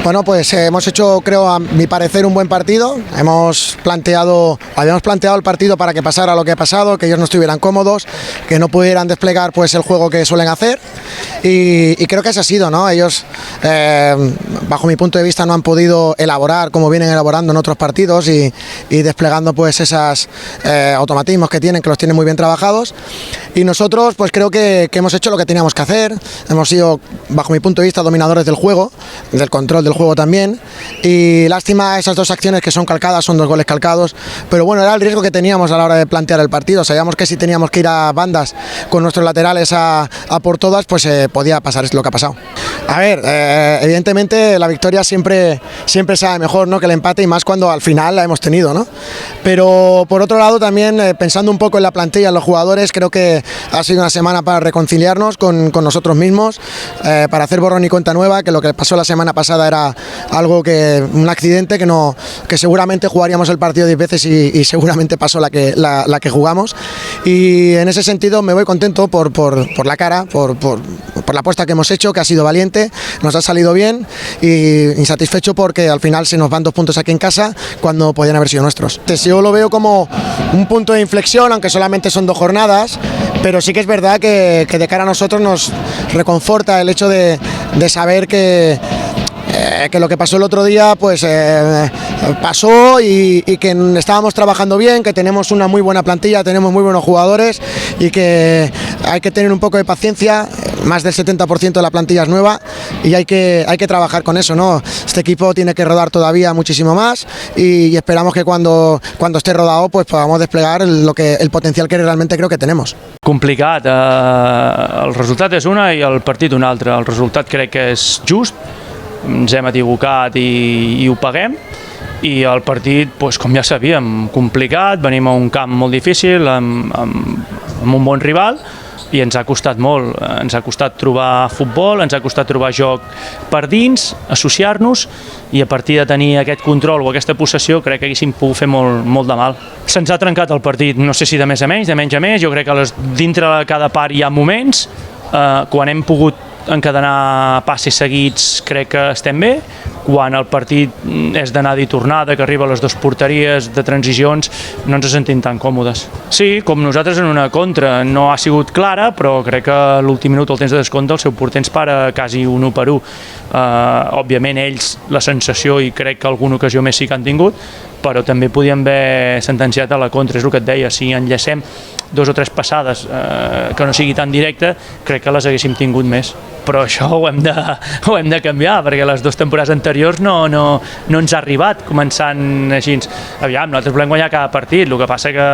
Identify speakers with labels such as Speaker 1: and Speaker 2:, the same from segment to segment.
Speaker 1: Bueno, pues hemos hecho, creo, a mi parecer, un buen partido. Habíamos planteado el partido para que pasara lo que ha pasado, que ellos no estuvieran cómodos, que no pudieran desplegar pues el juego que suelen hacer. Y creo que ese ha sido, ¿no? Ellos, bajo mi punto de vista, no han podido elaborar como vienen elaborando en otros partidos y desplegando pues esos automatismos que tienen, que los tienen muy bien trabajados. Y nosotros, pues creo que hemos hecho lo que teníamos que hacer. Hemos sido, bajo mi punto de vista, dominadores del juego, del control del juego también. Y lástima esas dos acciones que son calcadas, son 2 goles calcados. Pero bueno, era el riesgo que teníamos a la hora de plantear el partido. Sabíamos que si teníamos que ir a bandas con nuestros laterales a por todas, pues podía pasar lo que ha pasado. A ver, evidentemente la victoria siempre sabe mejor, ¿no?, que el empate, y más cuando al final la hemos tenido, ¿no? Pero por otro lado también, pensando un poco en la plantilla, en los jugadores, creo que ha sido una semana para reconciliarnos con nosotros mismos, para hacer borrón y cuenta nueva, que lo que pasó la semana pasada era un accidente que seguramente jugaríamos el partido 10 veces y seguramente pasó la que jugamos. Y en ese sentido me voy contento por la cara, por la apuesta que hemos hecho, que ha sido valiente, nos ha salido bien, y insatisfecho porque al final se nos van 2 puntos aquí en casa cuando podían haber sido nuestros. Yo lo veo como un punto de inflexión, aunque solamente son 2 jornadas, pero sí que es verdad que de cara a nosotros nos reconforta el hecho de saber que lo que pasó el otro día pues pasó, y que estábamos trabajando bien, que tenemos una muy buena plantilla, tenemos muy buenos jugadores, y que hay que tener un poco de paciencia. Más del 70% de la plantilla es nueva y hay que trabajar con eso, ¿no? Este equipo tiene que rodar todavía muchísimo más, y esperamos que cuando esté rodado pues podamos desplegar el potencial que realmente creo que tenemos.
Speaker 2: Complicat, el resultat és una i el partit un altre. El resultat crec que és just, ens hem equivocat i ho paguem, i el partit, com ja sabíem, complicat, venim a un camp molt difícil, amb un bon rival, i ens ha costat molt, ens ha costat trobar futbol, ens ha costat trobar joc per dins, associar-nos, i a partir de tenir aquest control o aquesta possessió crec que haguéssim pogut fer molt de mal. Se'ns ha trencat el partit, no sé si de més a menys, de menys a més. Jo crec que dintre de cada part hi ha moments, quan hem pogut encadenar passes seguits crec que estem bé, quan el partit és d'anada i tornada, que arriba a les 2 porteries de transicions, no ens sentim tan còmodes. Sí, com nosaltres en una contra, no ha sigut clara, però crec que a l'últim minut, al temps de descompte, el seu porter ens para quasi 1 per 1. Òbviament ells la sensació, i crec que alguna ocasió més sí que han tingut, però també podíem haver sentenciat a la contra. És el que et deia, si enllacem 2 o 3 passades que no sigui tan directe, crec que les haguéssim tingut més. Però això ho hem de canviar, perquè les 2 temporades anteriors no ens ha arribat començant així. Aviam, nosaltres volem guanyar cada partit, el que passa que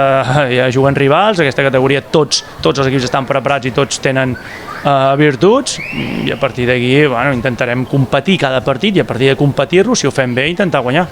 Speaker 2: ja juguen rivals, aquesta categoria tots els equips estan preparats i tots tenen virtuts, i a partir d'aquí intentarem competir cada partit, i a partir de competir-lo, si ho fem bé, intentar guanyar.